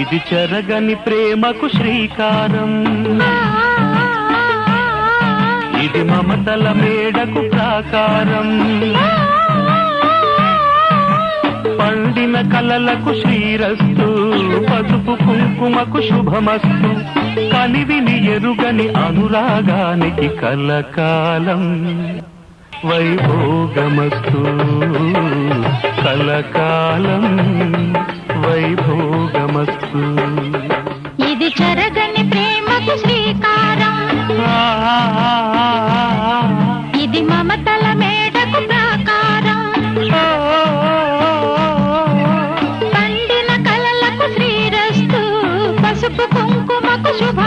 ఇది చెరగని ప్రేమకు శ్రీకారం, ఇది మమతల మేడకు ప్రాకారం, పండిన కలలకు శ్రీరస్తు, పసుపు కుంకుమకు శుభమస్తు, కలివిని ఎరుగని అనురాగానికి కలకాలం వైభోగమస్తు, కలకాలం వైభోగమస్తు. ఇది చెరగని ప్రేమకు శ్రీకారం, ఇది మమతల మేడకు ప్రాకారం, పండిన కలలకు శ్రీరస్తు, పసుపు కుంకుమకు శుభ